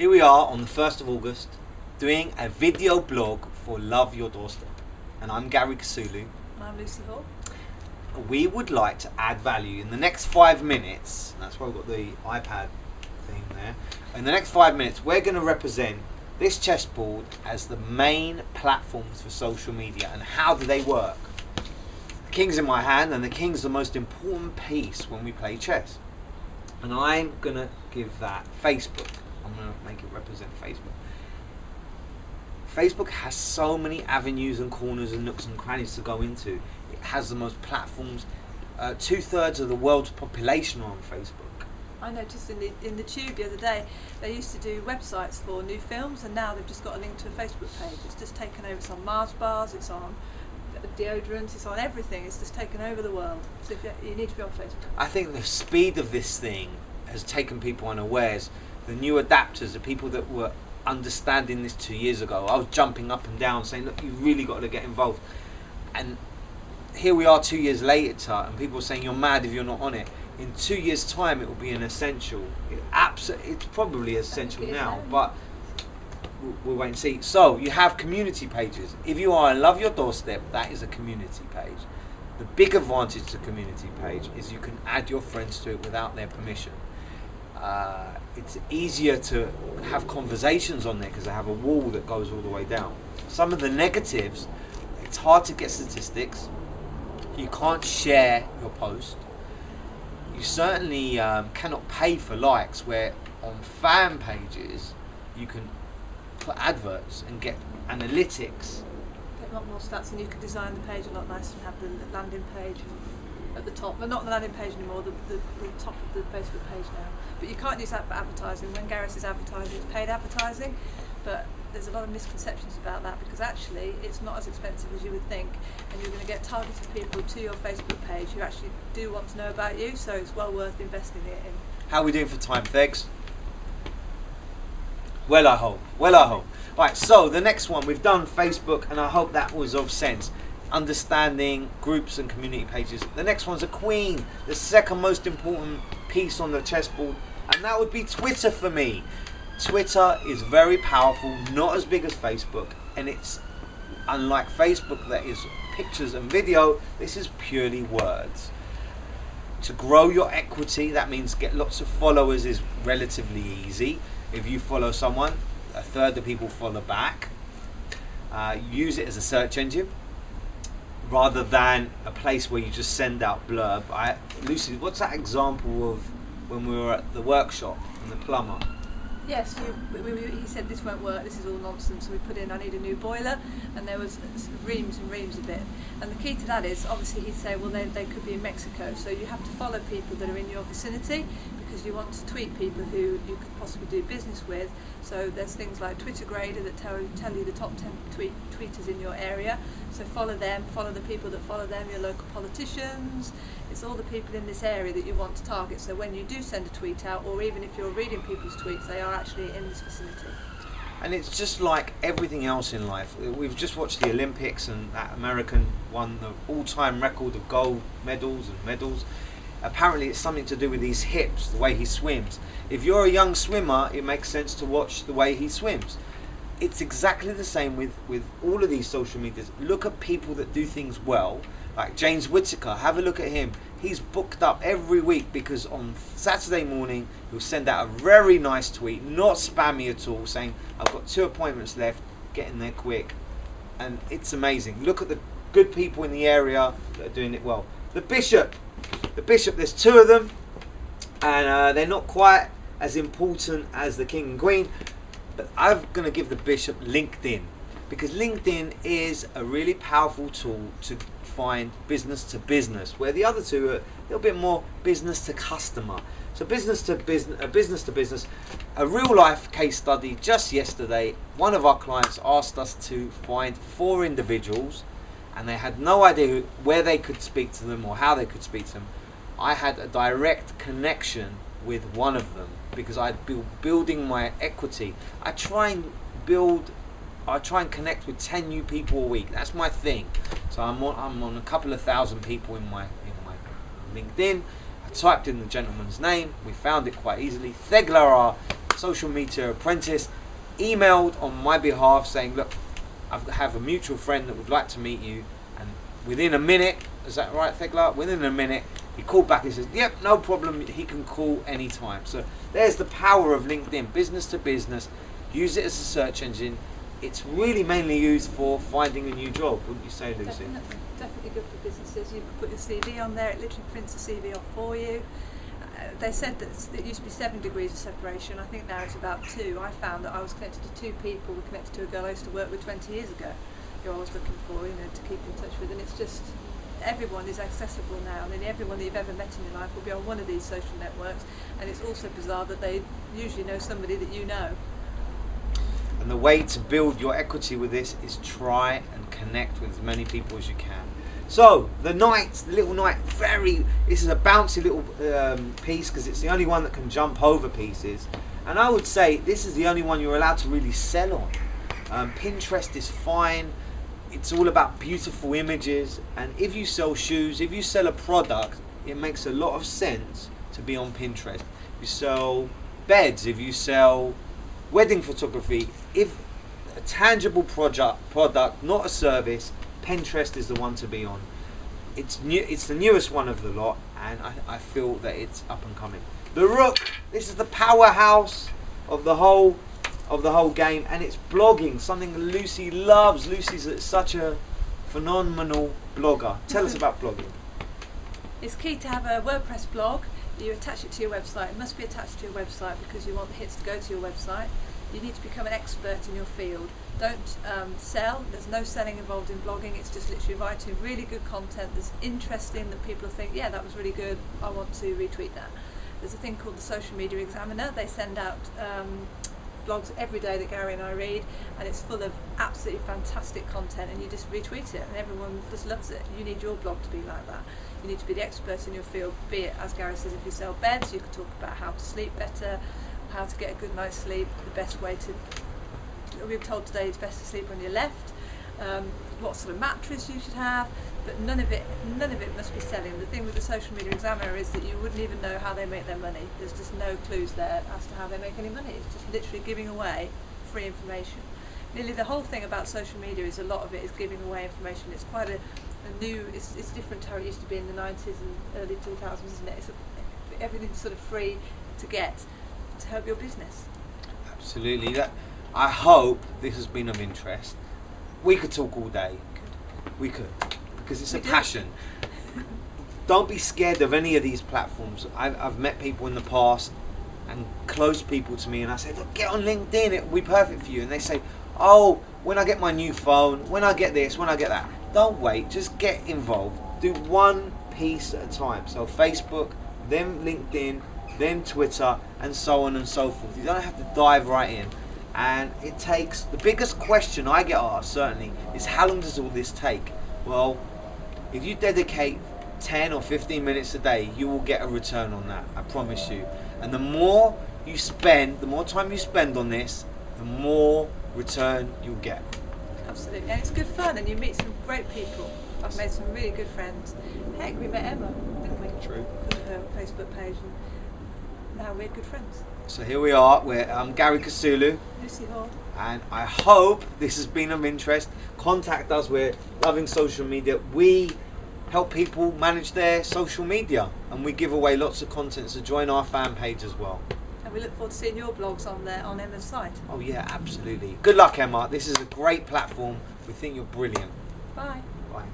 Here we are on the 1st of August doing a video blog for Love Your Doorstep. And I'm Gary Kasulu. I'm Lucy Hall. We would like to add value in the next 5 minutes. That's why we've got the iPad thing there. In the next 5 minutes, we're going to represent this chessboard as the main platforms for social media. And how do they work? The king's in my hand, and the king's the most important piece when we play chess. And I'm going to give that Facebook. I'm going to make it represent Facebook. Facebook has so many avenues and corners and nooks and crannies to go into. It has the most platforms. 2/3 of the world's population are on Facebook. I noticed in the Tube the other day, they used to do websites for new films, and now they've just got a link to a Facebook page. It's just taken over. It's on Mars bars, it's on deodorant, it's on everything. It's just taken over the world. So if you need to be on Facebook. I think the speed of this thing has taken people unawares. The new adapters, the people that were understanding this 2 years ago, I was jumping up and down saying, look, you really got to get involved. And here we are 2 years later, and people are saying you're mad if you're not on it. In 2 years' time, it will be an essential. It's probably essential now, but we'll wait and see. So you have community pages. If you are in Love Your Doorstep, that is a community page. The big advantage to community page is you can add your friends to it without their permission. It's easier to have conversations on there because they have a wall that goes all the way down. Some of the negatives, it's hard to get statistics. You can't share your post. You certainly cannot pay for likes, where on fan pages you can put adverts and get analytics. Get a lot more stats, and you can design the page a lot nicer and have the landing page at the top. Well, not the landing page anymore, the top of the Facebook page now. But you can't use that for advertising. When Gareth is advertising, it's paid advertising. But there's a lot of misconceptions about that, because actually it's not as expensive as you would think, and you're going to get targeted people to your Facebook page who actually do want to know about you, so it's well worth investing it in. How are we doing for time, Thegs? Well, I hope. Right, so the next one, we've done Facebook, and I hope that was of sense. Understanding groups and community pages. The next one's a queen, the second most important piece on the chessboard, and that would be Twitter for me. Twitter is very powerful, not as big as Facebook, and it's unlike Facebook that is pictures and video. This is purely words. To grow your equity, that means get lots of followers, is relatively easy. If you follow someone, 1/3 of people follow back. Use it as a search engine rather than a place where you just send out blurb. Lucy, what's that example of when we were at the workshop and the plumber? Yes, he said this won't work, this is all nonsense, so we put in, I need a new boiler, and there was reams and reams of it. And the key to that is, obviously he'd say, well, they could be in Mexico, so you have to follow people that are in your vicinity, because you want to tweet people who you could possibly do business with. So there's things like Twitter Grader that tell you the top 10 tweeters in your area, so follow them, follow the people that follow them, your local politicians. It's all the people in this area that you want to target, so when you do send a tweet out, or even if you're reading people's tweets, they are actually in this vicinity. And it's just like everything else in life. We've just watched the Olympics, and that American won the all-time record of gold medals. Apparently it's something to do with his hips, the way he swims. If you're a young swimmer, it makes sense to watch the way he swims. It's exactly the same with all of these social medias. Look at people that do things well, like James Whittaker. Have a look at him. He's booked up every week because on Saturday morning he'll send out a very nice tweet, not spammy at all, saying, I've got 2 appointments left, get in there quick. And it's amazing. Look at the good people in the area that are doing it well. The Bishop, there's 2 of them, and they're not quite as important as the King and Queen, but I'm going to give the Bishop LinkedIn, because LinkedIn is a really powerful tool to find business to business, where the other 2 are a little bit more business to customer. So business to business, a real life case study just yesterday. One of our clients asked us to find 4 individuals, and they had no idea where they could speak to them or how they could speak to them. I had a direct connection with one of them because I'd been building my equity. I try and connect with 10 new people a week. That's my thing. So I'm on a couple of thousand people in my LinkedIn. I typed in the gentleman's name. We found it quite easily. Theglara social media apprentice, emailed on my behalf saying, look, I have a mutual friend that would like to meet you, and within a minute, is that right, Thegla? Within a minute, he called back and says, yep, no problem, he can call anytime. So there's the power of LinkedIn, business to business. Use it as a search engine. It's really mainly used for finding a new job, wouldn't you say, Lucy? Definitely good for businesses. You can put your CV on there, it literally prints the CV off for you. They said that it used to be 7 degrees of separation. I think now it's about 2. I found that I was connected to 2 people. We're connected to a girl I used to work with 20 years ago, who I was looking for, to keep in touch with. And it's just, everyone is accessible now. And everyone that you've ever met in your life will be on one of these social networks. And it's also bizarre that they usually know somebody that you know. And the way to build your equity with this is try and connect with as many people as you can. So the little knight, this is a bouncy little piece because it's the only one that can jump over pieces. And I would say this is the only one you're allowed to really sell on. Pinterest is fine. It's all about beautiful images. And if you sell shoes, if you sell a product, it makes a lot of sense to be on Pinterest. If you sell beds, if you sell wedding photography, if a tangible product, not a service, Pinterest is the one to be on. It's new. It's the newest one of the lot, and I feel that it's up and coming. The Rook. This is the powerhouse of the whole game, and it's blogging. Something Lucy loves. Lucy's such a phenomenal blogger. Tell us about blogging. It's key to have a WordPress blog. You attach it to your website. It must be attached to your website because you want the hits to go to your website. You need to become an expert in your field. Don't sell. There's no selling involved in blogging. It's just literally writing really good content that's interesting, that people think, yeah, that was really good, I want to retweet that. There's a thing called the Social Media Examiner. They send out blogs every day that Gary and I read, and it's full of absolutely fantastic content, and you just retweet it and everyone just loves it. You need your blog to be like that. You need to be the expert in your field, be it, as Gary says, if you sell beds, you can talk about how to sleep better, how to get a good night's sleep, the best way to, we were told today it's best to sleep on your left, what sort of mattress you should have, but none of it must be selling. The thing with the Social Media Examiner is that you wouldn't even know how they make their money. There's just no clues there as to how they make any money. It's just literally giving away free information. Nearly the whole thing about social media is a lot of it is giving away information. It's quite a new, it's different to how it used to be in the 90s and early 2000s, isn't it? Everything's sort of free to get to help your business. Absolutely. I hope this has been of interest. We could talk all day. We could, because it's a passion. Don't be scared of any of these platforms. I've met people in the past and close people to me, and I say, look, get on LinkedIn, it'll be perfect for you. And they say, oh, when I get my new phone, when I get this, when I get that. Don't wait, just get involved. Do one piece at a time. So Facebook, then LinkedIn, then Twitter, and so on and so forth. You don't have to dive right in. And it takes, the biggest question I get asked certainly is, how long does all this take? Well, if you dedicate 10 or 15 minutes a day, you will get a return on that, I promise you. And the more you spend, the more time you spend on this, the more return you'll get. Absolutely, and it's good fun, and you meet some great people. I've made some really good friends. Heck, we met Emma, didn't we? True. Because of her Facebook page, and now we're good friends. So here we are, I'm Gary Kasulu. Lucy Hall. And I hope this has been of interest. Contact us, we're loving social media. We help people manage their social media, and we give away lots of content, so join our fan page as well. And we look forward to seeing your blogs on there, on Emma's site. Oh yeah, absolutely. Good luck, Emma. This is a great platform. We think you're brilliant. Bye. Bye.